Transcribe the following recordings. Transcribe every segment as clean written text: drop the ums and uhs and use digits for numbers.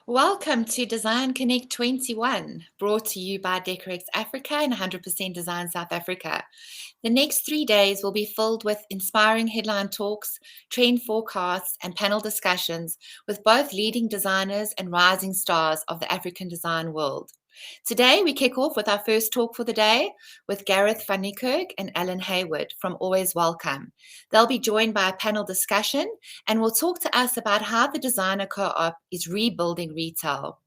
Welcome to Design Connect 21, brought to you by Decorex Africa and 100% Design South Africa. The next 3 days will be filled with inspiring headline talks, trend forecasts, and panel discussions with both leading designers and rising stars of the African design world. Today, we kick off with our first talk for the day with Garreth van Niekerk and Alan Hayward from Always Welcome. They'll be joined by a panel discussion and will talk to us about how the designer co-op is rebuilding retail.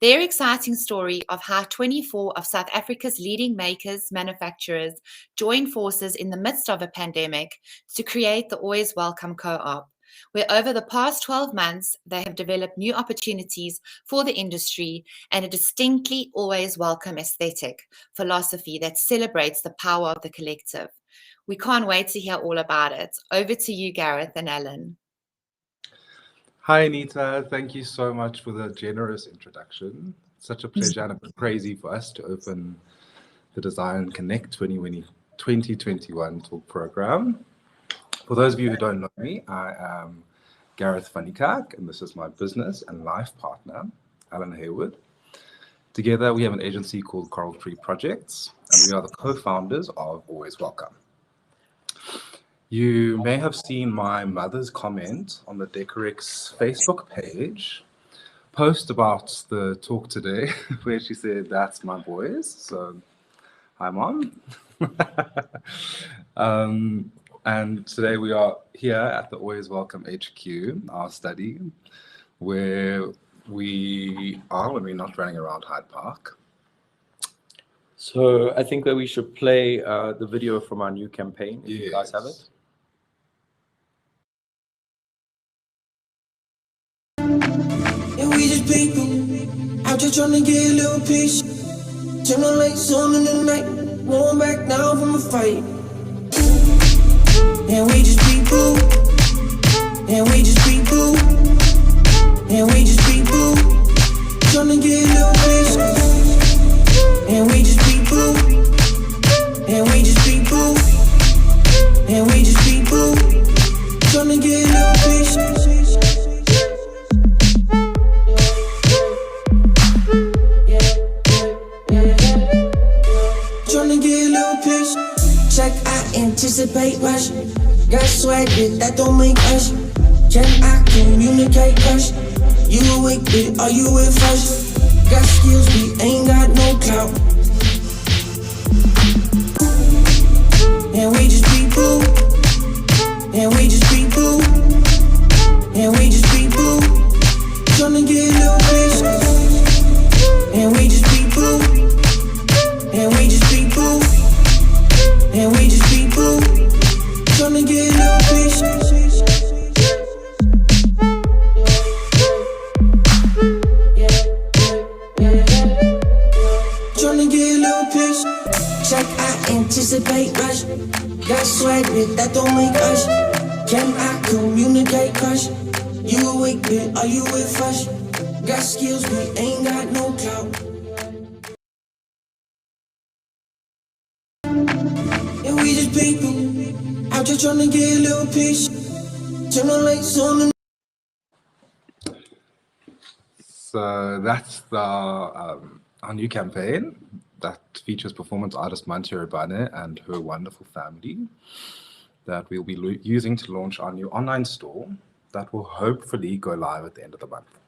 Their exciting story of how 24 of South Africa's leading makers, manufacturers joined forces in the midst of a pandemic to create the Always Welcome co-op, where over the past 12 months, they have developed new opportunities for the industry and a distinctly always welcome aesthetic philosophy that celebrates the power of the collective. We can't wait to hear all about it. Over to you, Garreth and Alan. Hi, Anita. Thank you so much for the generous introduction. Such a pleasure and a bit crazy for us to open the Design Connect 2021 talk program. For those of you who don't know me, I am Garreth van Niekerk, and this is my business and life partner, Alan Hayward. Together, we have an agency called Coraltree Projects, and we are the co-founders of Always Welcome. You may have seen my mother's comment on the Decorex Facebook page post about the talk today, where she said, "That's my boys." So, hi, Mom. And today we are here at the Always Welcome HQ, our study, where we are when we're not running around Hyde Park. So I think that we should play the video from our new campaign, if you guys have it. And we just people out here trying to get a little piece. Turn the lights on in the night, going back now from a fight. And we just people, and we just people, and we just people, trying to get a little piece. And we just people, and we just people, and we just people, trying to get a little piece. Check, I anticipate rush. Got swag, but that don't make us. Can I communicate crush? You awake, but are you with us? Got skills, we ain't got no clout. And we just people, and we just people, and we just people, tryna get a little piece. And we just people, and we just people, and we just people, tryna get a little piece. Tryna get a little piece. Check, I anticipate rush. Got swag, but that don't make us. Can I communicate crush? You awake, but are you with us? Got skills, we ain't got no clout. And we just people out here trying to get a little piece. Turn the lights on. So that's our new campaign that features performance artist Mantia Rabane and her wonderful family that we'll be using to launch our new online store that will hopefully go live at the end of the month.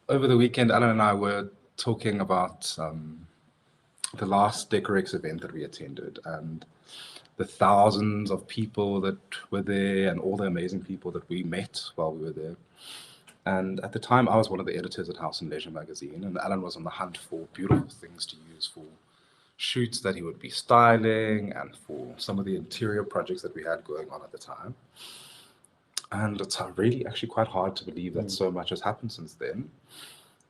Over the weekend, Alan and I were talking about the last Decorex event that we attended and the thousands of people that were there and all the amazing people that we met while we were there. And at the time, I was one of the editors at House and Leisure magazine, and Alan was on the hunt for beautiful things to use for shoots that he would be styling and for some of the interior projects that we had going on at the time. And it's really actually quite hard to believe that so much has happened since then.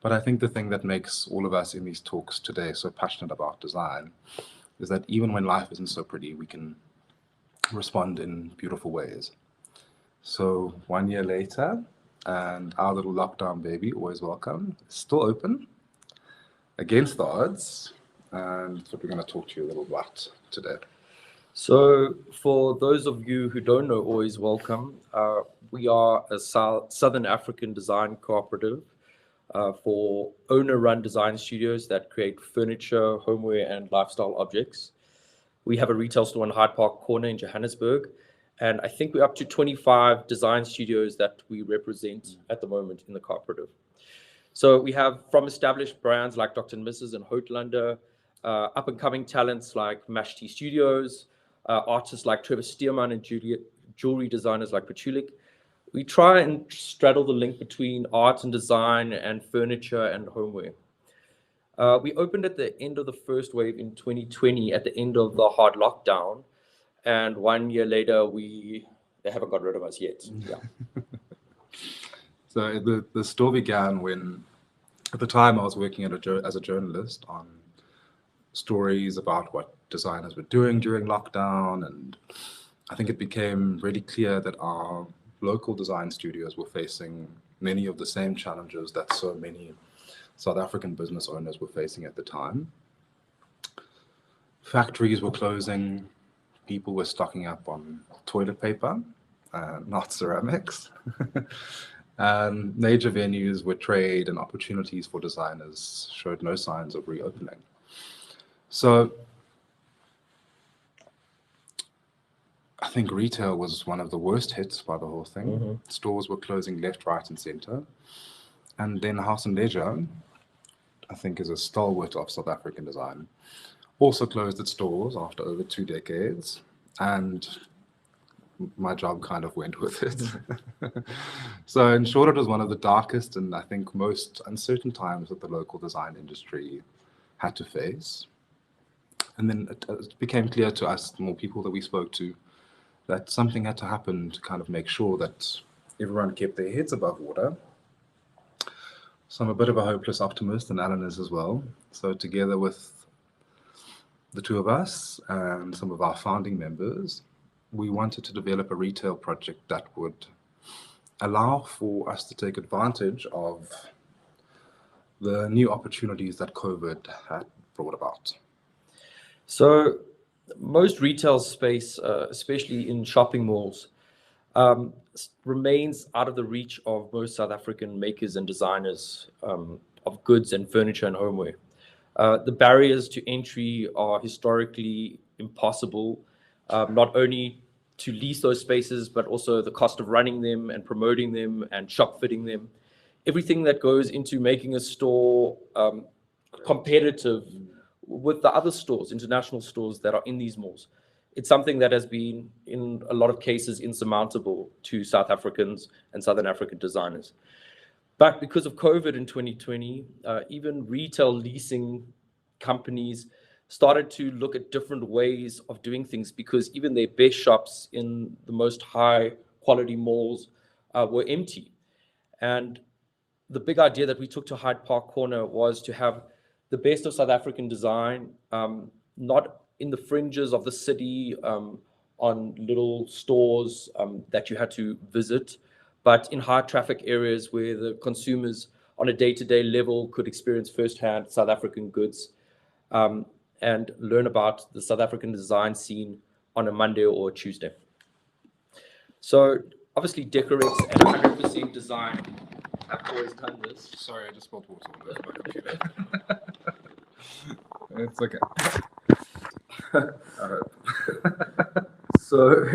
But I think the thing that makes all of us in these talks today so passionate about design is that even when life isn't so pretty, we can respond in beautiful ways. So 1 year later, and our little lockdown baby, Always Welcome, is still open against the odds. And that's what we're going to talk to you a little about today. So for those of you who don't know Always Welcome, we are a Southern African design cooperative for owner-run design studios that create furniture, homeware, and lifestyle objects. We have a retail store in Hyde Park Corner in Johannesburg, and I think we're up to 25 design studios that we represent at the moment in the cooperative. So we have from established brands like Dr. and Mrs. and Houtlander, up-and-coming talents like Mashti Studios, artists like Trevor Stearman and jewelry designers like Pachulik. We try and straddle the link between art and design and furniture and homeware. We opened at the end of the first wave in 2020, at the end of the hard lockdown. And 1 year later, they haven't got rid of us yet. Yeah. So the store began when, at the time, I was working as a journalist on stories about what designers were doing during lockdown. And I think it became really clear that our local design studios were facing many of the same challenges that so many South African business owners were facing at the time. Factories were closing, people were stocking up on toilet paper, not ceramics. And major venues where trade and opportunities for designers showed no signs of reopening. So I think retail was one of the worst hits by the whole thing. Mm-hmm. Stores were closing left, right, and center. And then House and Leisure, I think, is a stalwart of South African design, also closed its doors after over 2 decades. And my job kind of went with it. So in short, it was one of the darkest and I think most uncertain times that the local design industry had to face. And then it became clear to us, the more people that we spoke to, that something had to happen to kind of make sure that everyone kept their heads above water. So I'm a bit of a hopeless optimist, and Alan is as well. So together with the two of us and some of our founding members, we wanted to develop a retail project that would allow for us to take advantage of the new opportunities that COVID had brought about. So most retail space, especially in shopping malls, remains out of the reach of most South African makers and designers of goods and furniture and homeware. The barriers to entry are historically impossible, not only to lease those spaces, but also the cost of running them and promoting them and shop fitting them. Everything that goes into making a store competitive with the other stores, international stores that are in these malls. It's something that has been, in a lot of cases, insurmountable to South Africans and Southern African designers. But because of COVID in 2020, even retail leasing companies started to look at different ways of doing things, because even their best shops in the most high quality malls were empty. And the big idea that we took to Hyde Park Corner was to have the best of South African design, not in the fringes of the city, on little stores that you had to visit, but in high traffic areas where the consumers on a day-to-day level could experience firsthand South African goods and learn about the South African design scene on a Monday or a Tuesday. So obviously Decorex and 100% Design have always done this. Sorry, I just spilled water all over my computer. It's okay. So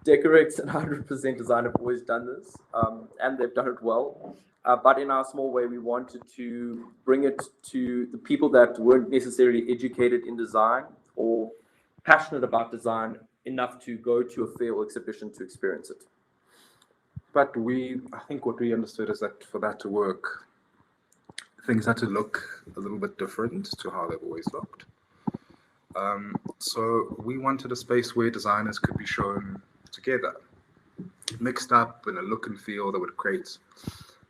Decorex and 100% Design have always done this, and they've done it well. But in our small way, we wanted to bring it to the people that weren't necessarily educated in design or passionate about design enough to go to a fair or exhibition to experience it. But I think what we understood is that for that to work, things had to look a little bit different to how they've always looked. So we wanted a space where designers could be shown together, mixed up in a look and feel that would create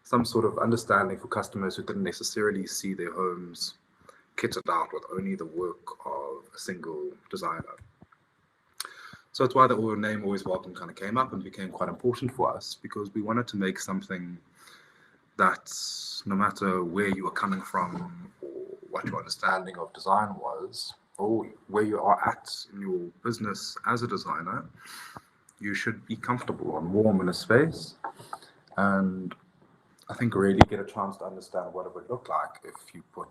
some sort of understanding for customers who didn't necessarily see their homes kitted out with only the work of a single designer. So it's why the name Always Welcome kind of came up and became quite important for us, because we wanted to make something that no matter where you were coming from or what your understanding of design was, or where you are at in your business as a designer, you should be comfortable and warm in a space, and I think really get a chance to understand what it would look like if you put,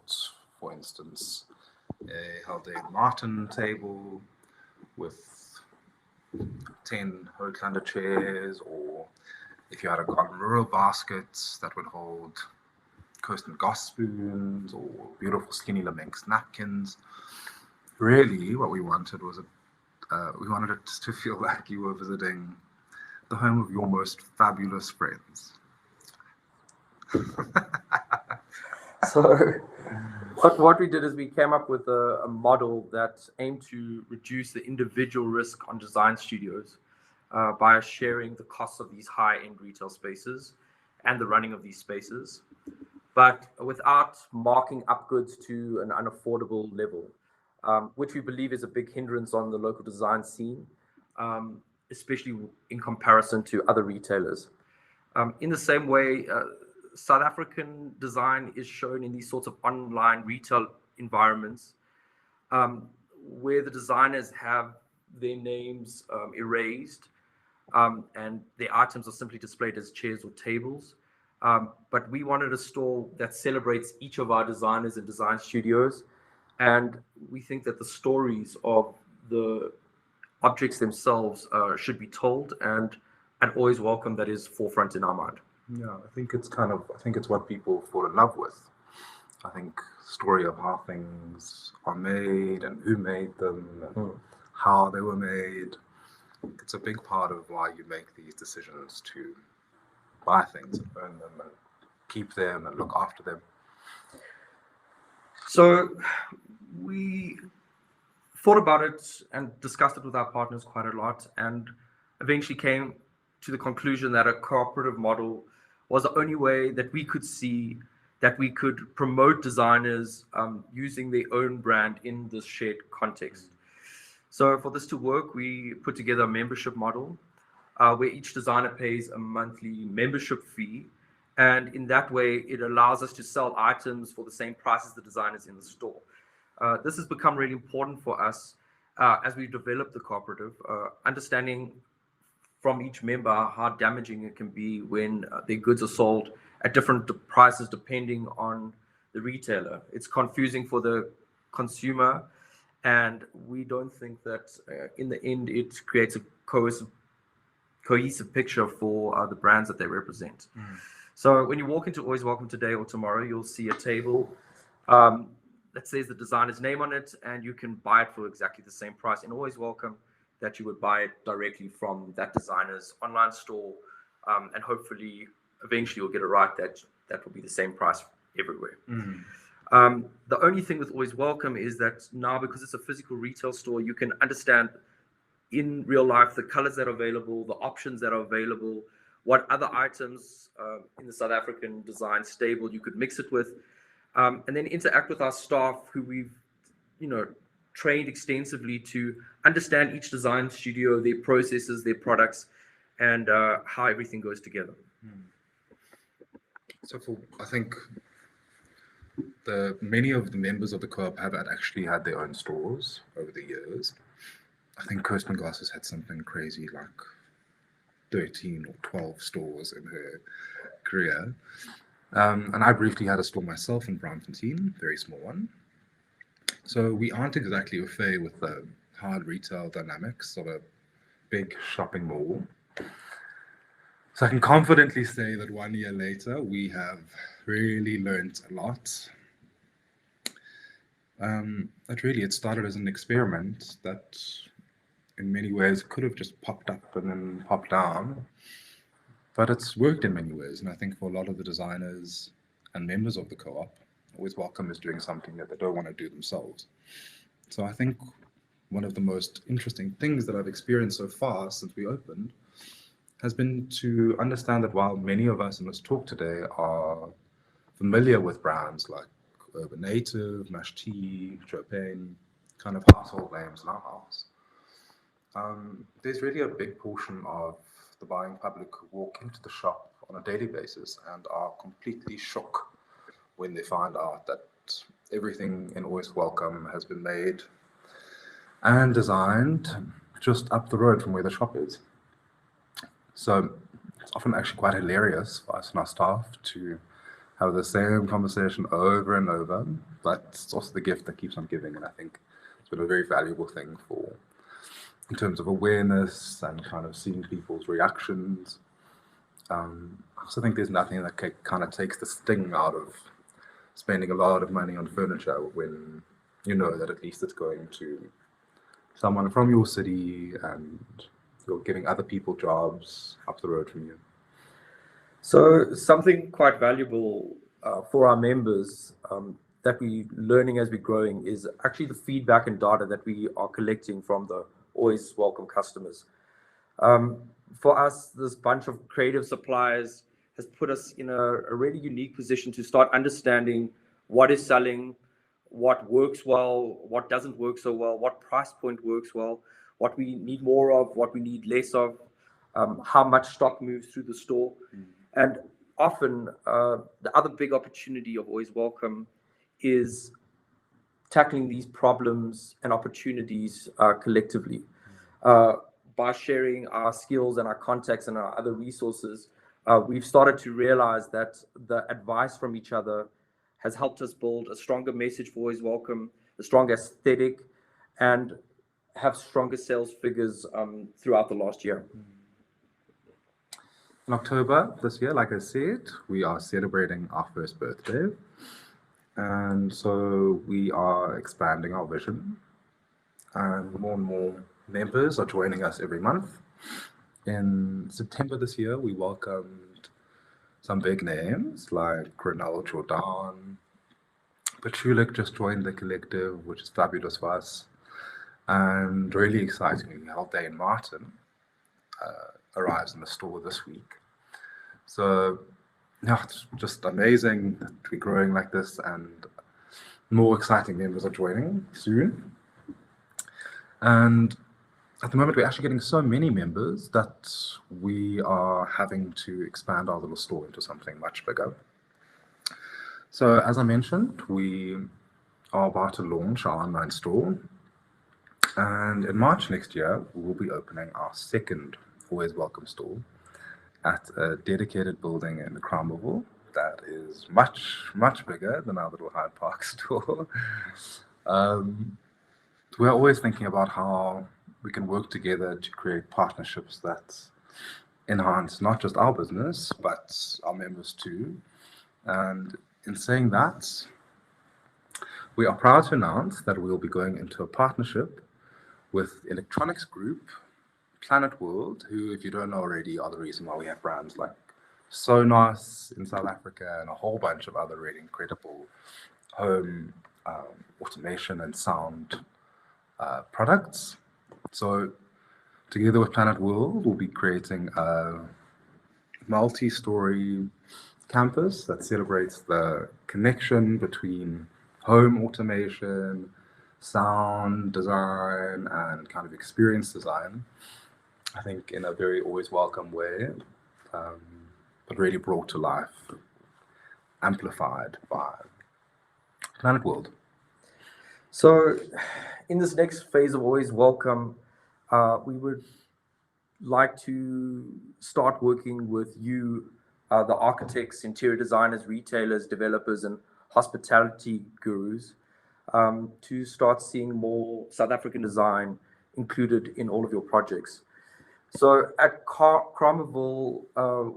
for instance, a Haldane Martin table with 10 Hooglander chairs, or if you had a garden rural basket that would hold Coast and Goss spoons or beautiful skinny Lamex napkins. Really, what we wanted was we wanted it to feel like you were visiting the home of your most fabulous friends. So what we did is we came up with a model that aimed to reduce the individual risk on design studios by sharing the costs of these high-end retail spaces and the running of these spaces, but without marking up goods to an unaffordable level, which we believe is a big hindrance on the local design scene, especially in comparison to other retailers. In the same way, South African design is shown in these sorts of online retail environments where the designers have their names erased and their items are simply displayed as chairs or tables. But we wanted a store that celebrates each of our designers and design studios. And we think that the stories of the objects themselves should be told, and Always Welcome that is forefront in our mind. Yeah, I think it's what people fall in love with. I think story of how things are made and who made them and how they were made. It's a big part of why you make these decisions to buy things and own them and keep them and look after them. So we thought about it and discussed it with our partners quite a lot, and eventually came to the conclusion that a cooperative model was the only way that we could see that we could promote designers using their own brand in this shared context. So for this to work, we put together a membership model where each designer pays a monthly membership fee. And in that way, it allows us to sell items for the same price as the designers in the store. This has become really important for us as we develop the cooperative, understanding from each member how damaging it can be when their goods are sold at different prices depending on the retailer. It's confusing for the consumer, and we don't think that in the end it creates a cohesive picture for the brands that they represent. So when you walk into Always Welcome today or tomorrow, you'll see a table that says the designer's name on it, and you can buy it for exactly the same price in Always Welcome that you would buy it directly from that designer's online store, and hopefully eventually you'll get it right that will be the same price everywhere. The only thing with Always Welcome is that now, because it's a physical retail store, you can understand in real life the colors that are available, the options that are available, what other items in the South African design stable you could mix it with, and then interact with our staff who we've trained extensively to understand each design studio, their processes, their products, and how everything goes together. So I think many of the members of the co-op have actually had their own stores over the years. I think Kirsten Goss has had something crazy like 13 or 12 stores in her career. And I briefly had a store myself in Braamfontein, very small one. So we aren't exactly au fait with the hard retail dynamics of a big shopping mall. So I can confidently say that 1 year later, we have really learned a lot. It started as an experiment that in many ways could have just popped up and then popped down, but it's worked in many ways. And I think for a lot of the designers and members of the co-op, Always Welcome is doing something that they don't want to do themselves. So I think one of the most interesting things that I've experienced so far since we opened has been to understand that while many of us in this talk today are familiar with brands like Urban Native, Mash Tea, Chopin, kind of household names in our house, there's really a big portion of the buying public who walk into the shop on a daily basis and are completely shook when they find out that everything in Always Welcome has been made and designed just up the road from where the shop is. So it's often actually quite hilarious for us and our staff to have the same conversation over and over, but it's also the gift that keeps on giving, and I think it's been a very valuable thing in terms of awareness and kind of seeing people's reactions. I also think there's nothing that kind of takes the sting out of spending a lot of money on furniture when you know that at least it's going to someone from your city and you're giving other people jobs up the road from you. So something quite valuable for our members that we're learning as we're growing is actually the feedback and data that we are collecting from the Always Welcome customers. For us, this bunch of creative suppliers has put us in a really unique position to start understanding what is selling, what works well, what doesn't work so well, what price point works well, what we need more of, what we need less of, how much stock moves through the store. And often the other big opportunity of Always Welcome is tackling these problems and opportunities collectively. By sharing our skills and our contacts and our other resources, we've started to realize that the advice from each other has helped us build a stronger message for Always Welcome, a stronger aesthetic, and have stronger sales figures throughout the last year. In October this year, like I said, we are celebrating our first birthday. And so we are expanding our vision. And more members are joining us every month. In September this year, we welcomed some big names like Grenell Jordan. Pachulik just joined the collective, which is fabulous for us. And really excitingly, Haldane Martin arrives in the store this week. So, yeah, it's just amazing that we're growing like this, and more exciting members are joining soon. And at the moment, we're actually getting so many members that we are having to expand our little store into something much bigger. So, as I mentioned, we are about to launch our online store. And in March next year, we will be opening our second Always Welcome store at a dedicated building in Kramerville that is much, much bigger than our little Hyde Park store. We're always thinking about how we can work together to create partnerships that enhance not just our business, but our members too. And in saying that, we are proud to announce that we will be going into a partnership with electronics group Planet World, who, if you don't know already, are the reason why we have brands like Sonos in South Africa and a whole bunch of other really incredible home automation and sound products. So together with Planet World, we'll be creating a multi-story campus that celebrates the connection between home automation, sound design, and kind of experience design. I think in a very Always Welcome way, but really brought to life, amplified by Planet World. So in this next phase of Always Welcome, we would like to start working with you, the architects, interior designers, retailers, developers, and hospitality gurus, to start seeing more South African design included in all of your projects. So at Kramerville,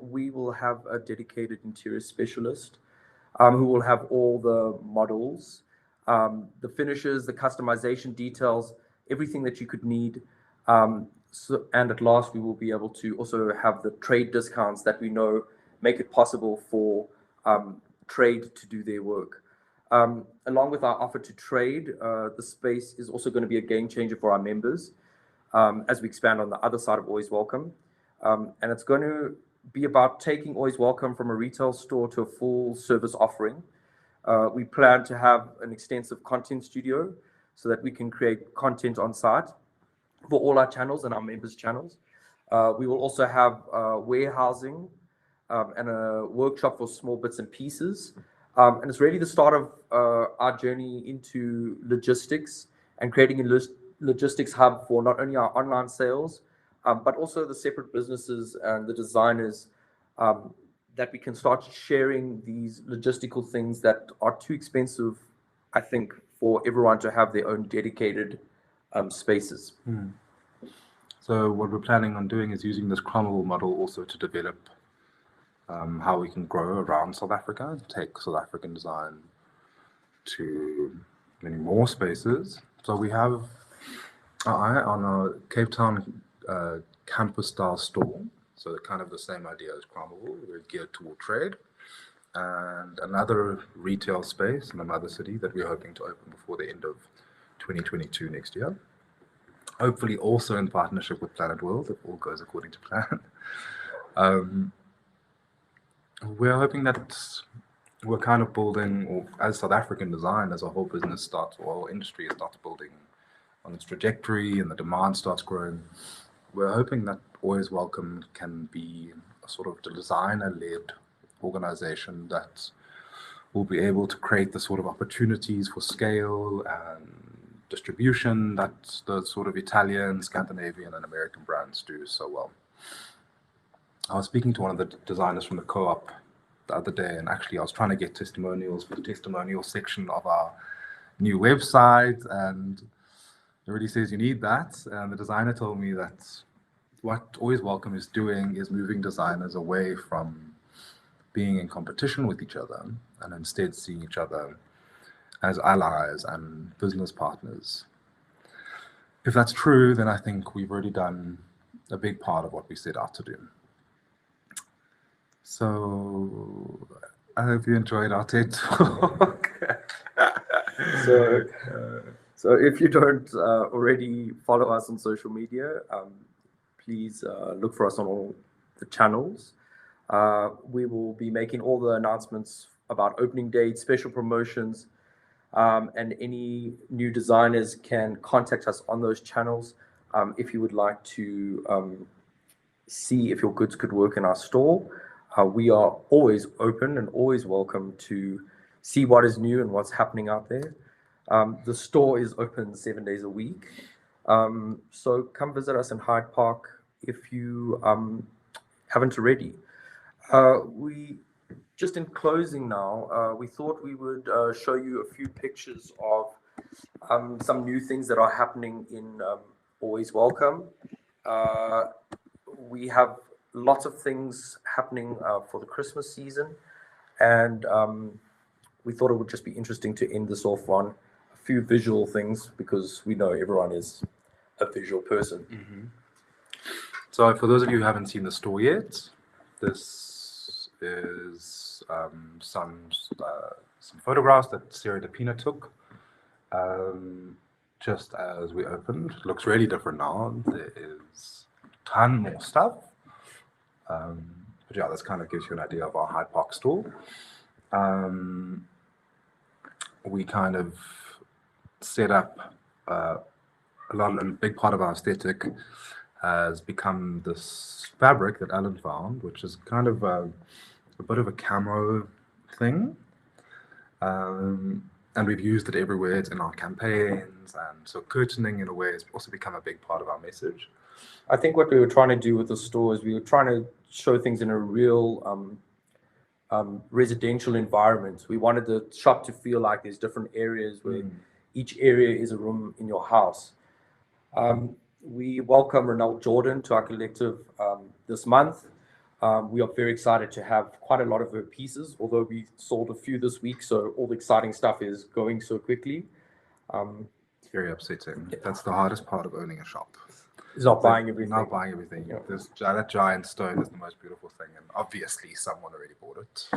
we will have a dedicated interior specialist who will have all the models, the finishes, the customization details, everything that you could need. And at last, we will be able to also have the trade discounts that we know make it possible for trade to do their work. Along with our offer to trade, the space is also going to be a game changer for our members as we expand on the other side of Always Welcome. And it's going to be about taking Always Welcome from a retail store to a full service offering. We plan to have an extensive content studio so that we can create content on site for all our channels and our members' channels. We will also have warehousing and a workshop for small bits and pieces. And it's really the start of our journey into logistics and creating a logistics hub for not only our online sales, but also the separate businesses and the designers, that we can start sharing these logistical things that are too expensive, I think, for everyone to have their own dedicated spaces. So what we're planning on doing is using this Cromwell model also to develop how we can grow around South Africa and take South African design to many more spaces. So we have on a Cape Town campus style store, so kind of the same idea as Cromwell, we're geared toward trade, and another retail space in another city that we're hoping to open before the end of 2022 next year. Hopefully also in partnership with Planet World, if all goes according to plan. We're hoping that we're kind of building, or as South African design, as a whole business starts, or our industry starts building on its trajectory and the demand starts growing, we're hoping that Always Welcome can be a sort of designer-led organization that will be able to create the sort of opportunities for scale and distribution that the sort of Italian, Scandinavian, and American brands do so well. I was speaking to one of the designers from the co-op the other day, and actually I was trying to get testimonials for the testimonial section of our new website, and it already says you need that. And the designer told me that what Always Welcome is doing is moving designers away from being in competition with each other and instead seeing each other as allies and business partners. If that's true, then I think we've already done a big part of what we set out to do. So I hope you enjoyed our TED Talk. So if you don't already follow us on social media, please look for us on all the channels. We will be making all the announcements about opening dates, special promotions, and any new designers can contact us on those channels if you would like to see if your goods could work in our store. We are always open and always welcome to see what is new and what's happening out there. The store is open 7 days a week. So come visit us in Hyde Park if you haven't already. We just in closing now, we thought we would show you a few pictures of some new things that are happening in Always Welcome. We have lots of things happening for the Christmas season, and we thought it would just be interesting to end this off on a few visual things, because we know everyone is a visual person. Mm-hmm. So for those of you who haven't seen the store yet, this is some photographs that Sarah DePina took just as we opened. Looks really different now. There is a ton more stuff. But yeah, this kind of gives you an idea of our Hyde Park store. We kind of set up a big part of our aesthetic has become this fabric that Alan found, which is kind of a bit of a camo thing. And we've used it everywhere. It's in our campaigns, and so curtaining in a way has also become a big part of our message. I think what we were trying to do with the store is we were trying to show things in a real residential environment. We wanted the shop to feel like there's different areas where each area is a room in your house. We welcome Renelle Jordan to our collective this month. We are very excited to have quite a lot of her pieces, although we sold a few this week, so all the exciting stuff is going so quickly. It's very upsetting. Yeah. That's the hardest part of owning a shop. It's not buying everything. Not buying everything. Yeah. That giant stone is the most beautiful thing, and obviously someone already bought it.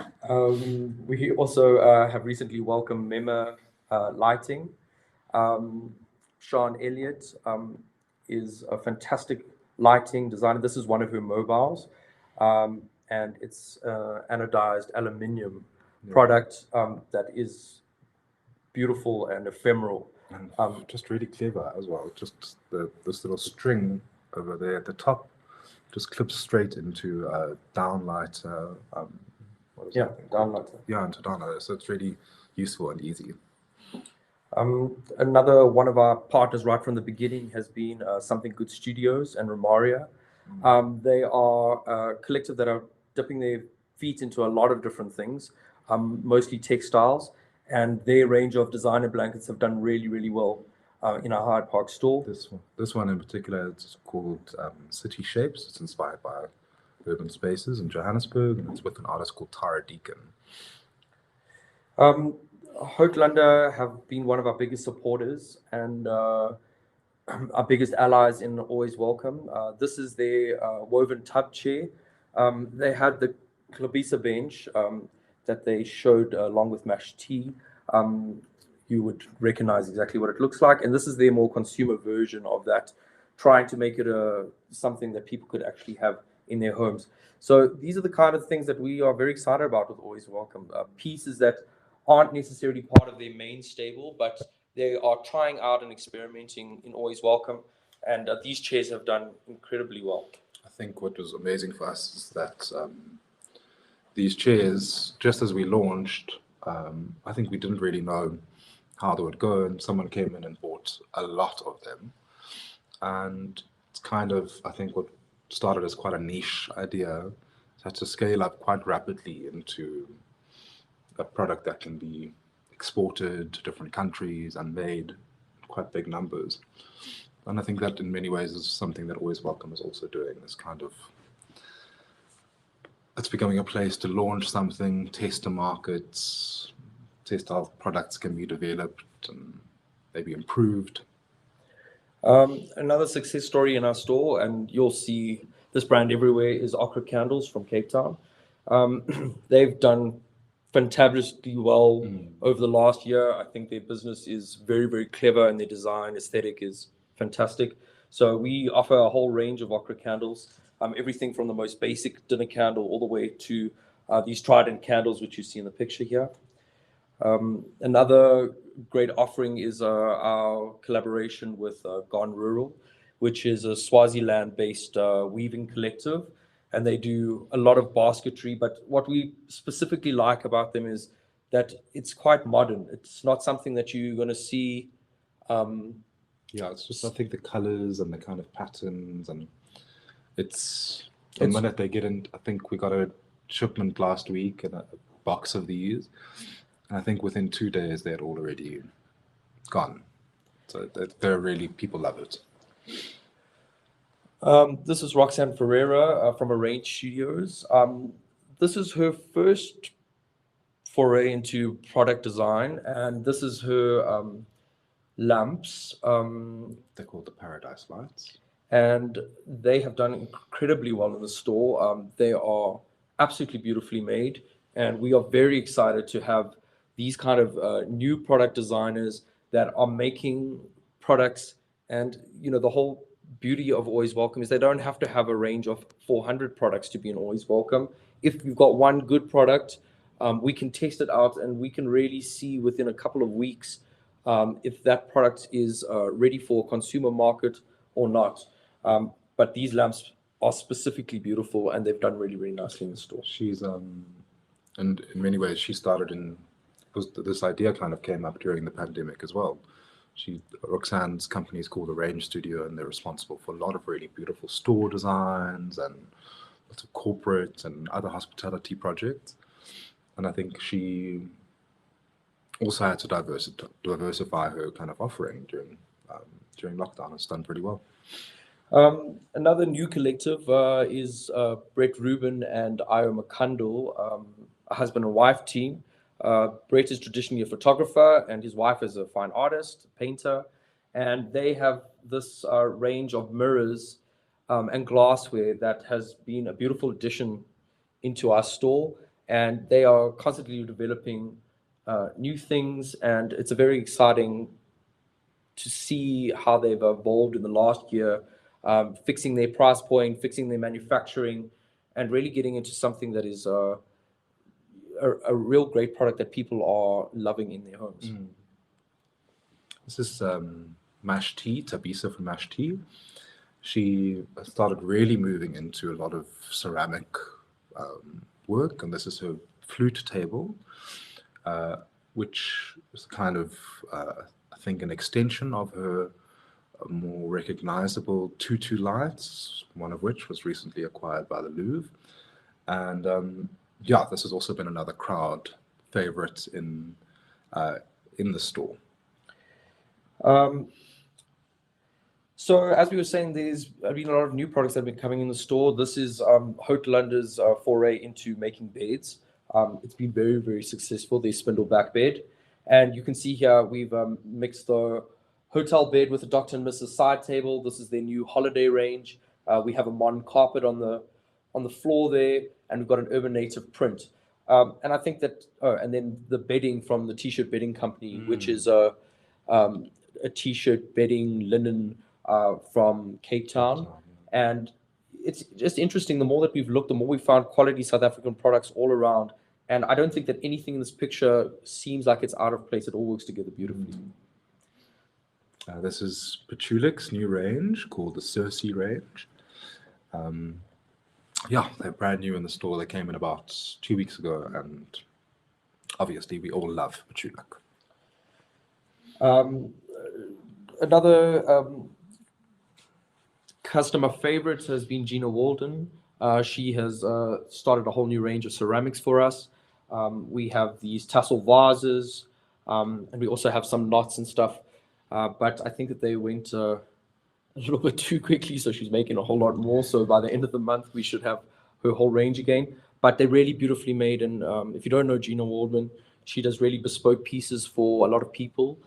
We also have recently welcomed Mema Lighting. Sean Elliott is a fantastic lighting designer. This is one of her mobiles, and it's anodized aluminium product that is beautiful and ephemeral. And just really clever as well. Just this little string over there at the top just clips straight into a downlighter. Downlighter. Yeah, into downlighter. So it's really useful and easy. Another one of our partners right from the beginning has been Something Good Studios and Romaria. They are a collective that are dipping their feet into a lot of different things, mostly textiles, and their range of designer blankets have done really, really well in our Hyde Park store. This one in particular, it's called City Shapes. It's inspired by urban spaces in Johannesburg, and it's with an artist called Tara Deacon. Hotelanda have been one of our biggest supporters and our biggest allies in Always Welcome. This is their woven tub chair. They had the Klobisa bench that they showed along with mashed tea. You would recognize exactly what it looks like. And this is their more consumer version of that, trying to make it something that people could actually have in their homes. So these are the kind of things that we are very excited about with Always Welcome. Pieces that aren't necessarily part of their main stable, but they are trying out and experimenting in Always Welcome. And these chairs have done incredibly well. I think what was amazing for us is that these chairs, just as we launched, I think we didn't really know how they would go, and someone came in and bought a lot of them. And it's kind of, I think, what started as quite a niche idea had to scale up quite rapidly into a product that can be exported to different countries and made in quite big numbers. And I think that in many ways is something that Always Welcome is also doing, this kind of, it's becoming a place to launch something, test the markets, test how products can be developed and maybe improved. Another success story in our store, and you'll see this brand everywhere, is Okra Candles from Cape Town. They've done fantastically well over the last year. I think their business is very, very clever, and their design aesthetic is fantastic. So we offer a whole range of Okra candles, everything from the most basic dinner candle all the way to these trident candles, which you see in the picture here. Another great offering is our collaboration with Gone Rural, which is a Swaziland-based weaving collective. And they do a lot of basketry, but what we specifically like about them is that it's quite modern. It's not something that you're going to see. Yeah, it's just, I think, the colors and the kind of patterns, and it's the minute they get in. I think we got a shipment last week and a box of these, and I think within 2 days they had all already gone. So they're really, people love it. This is Roxanne Ferreira from Arrange Studios. This is her first foray into product design, and this is her lamps. They're called the Paradise Lights. And they have done incredibly well in the store. They are absolutely beautifully made, and we are very excited to have these kind of new product designers that are making products. And, you know, the whole beauty of Always Welcome is they don't have to have a range of 400 products to be an Always Welcome. If you've got one good product, we can test it out, and we can really see within a couple of weeks if that product is ready for a consumer market or not. But these lamps are specifically beautiful, and they've done really, really nicely in the store. She's and in many ways she started this idea kind of came up during the pandemic as well. Roxanne's company is called Arrange Studio, and they're responsible for a lot of really beautiful store designs and lots of corporate and other hospitality projects. And I think she also had to diversify her kind of offering during lockdown. It's done pretty well. Another new collective is Brett Rubin and Io McCundle, a husband and wife team. Brett is traditionally a photographer, and his wife is a fine artist, painter, and they have this range of mirrors and glassware that has been a beautiful addition into our store, and they are constantly developing new things, and it's a very exciting to see how they've evolved in the last year, fixing their price point, fixing their manufacturing, and really getting into something that is a real great product that people are loving in their homes. This is Mash Tea, Tabisa from Mash Tea. She started really moving into a lot of ceramic work, and this is her flute table. which is kind of, I think, an extension of her more recognizable tutu lights, one of which was recently acquired by the Louvre. And yeah, this has also been another crowd favorite in the store. So as we were saying, there's been a lot of new products that have been coming in the store. This is Hotelander's foray into making beds. It's been very, very successful, the spindle back bed. And you can see here we've mixed the hotel bed with a Dr. and Mrs. side table. This is their new holiday range. We have a modern carpet on the floor there, and we've got an urban native print. And I think that, and then the bedding from the T-shirt bedding company, which is a T-shirt bedding linen from Cape Town. And it's just interesting. The more that we've looked, the more we found quality South African products all around. And I don't think that anything in this picture seems like it's out of place. It all works together beautifully. This is Petulik's new range called the Circe range. Yeah, they're brand new in the store. They came in about 2 weeks ago, and obviously we all love Petulik. Another customer favorite has been Gina Walden. She has started a whole new range of ceramics for us. We have these tassel vases, and we also have some knots and stuff. But I think that they went a little bit too quickly, so she's making a whole lot more. So by the end of the month, we should have her whole range again. But they're really beautifully made. And if you don't know Gina Waldman, she does really bespoke pieces for a lot of people,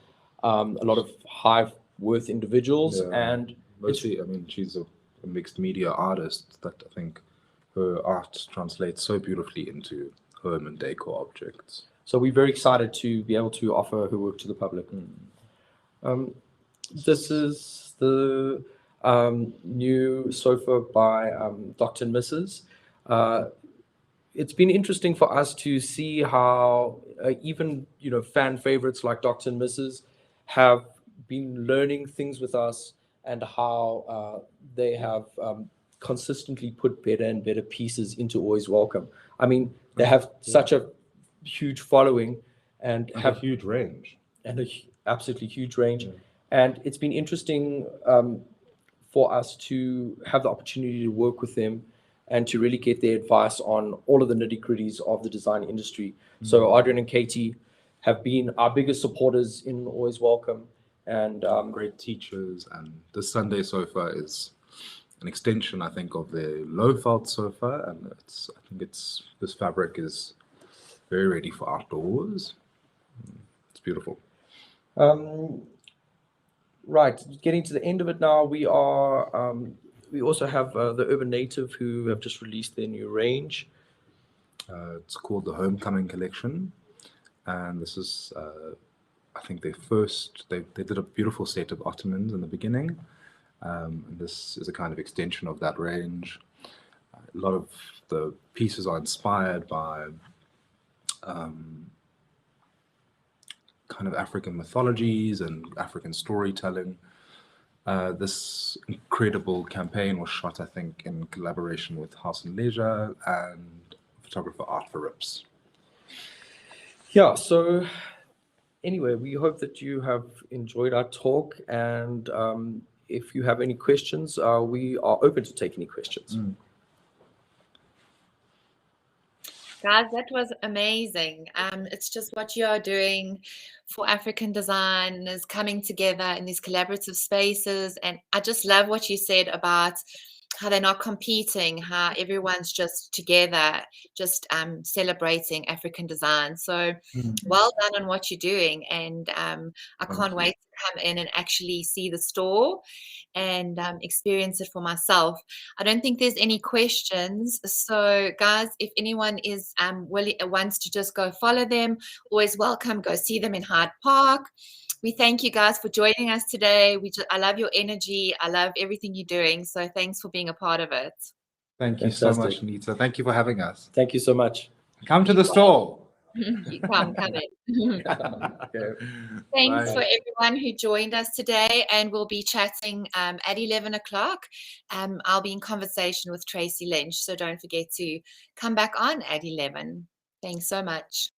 a lot of high-worth individuals. Yeah. And mostly, I mean, she's a mixed media artist that I think her art translates so beautifully into home and decor objects. So we're very excited to be able to offer her work to the public. This is the new sofa by Dr. and Mrs. It's been interesting for us to see how even fan favorites like Dr. and Mrs. have been learning things with us, and how they have consistently put better and better pieces into Always Welcome. I mean, they have such a huge following and have a huge range. And absolutely huge range. Yeah. And it's been interesting for us to have the opportunity to work with them and to really get their advice on all of the nitty-gritties of the design industry. So Adrian and Katie have been our biggest supporters in Always Welcome. And great teachers. And the Sunday sofa is an extension, I think, of the low felt sofa. And I think this fabric is very ready for outdoors. It's beautiful. Right, getting to the end of it now, we also have the Urban Native, who have just released their new range. It's called the Homecoming Collection, and this is I think their first. They did a beautiful set of ottomans in the beginning, and this is a kind of extension of that range. A lot of the pieces are inspired by kind of African mythologies and African storytelling. This incredible campaign was shot, I think, in collaboration with House and Leisure and photographer Art for Rips. Yeah, so anyway, we hope that you have enjoyed our talk, and if you have any questions, we are open to take any questions. Guys, that was amazing. It's just what you are doing for African designers coming together in these collaborative spaces. And I just love what you said about how they're not competing, how everyone's just together, just celebrating African design. So well done on what you're doing. And I can't wait to come in and actually see the store and experience it for myself. I don't think there's any questions. So guys, if anyone is wants to just go follow them, always welcome. Go see them in Hyde Park. We thank you guys for joining us today. I love your energy. I love everything you're doing. So thanks for being a part of it. Thank you so much, Nita. Thank you for having us. Thank you so much. Come to the store. Come in. Okay. Thanks for everyone who joined us today, and we'll be chatting at 11 o'clock. I'll be in conversation with Tracy Lynch, so don't forget to come back on at 11. Thanks so much.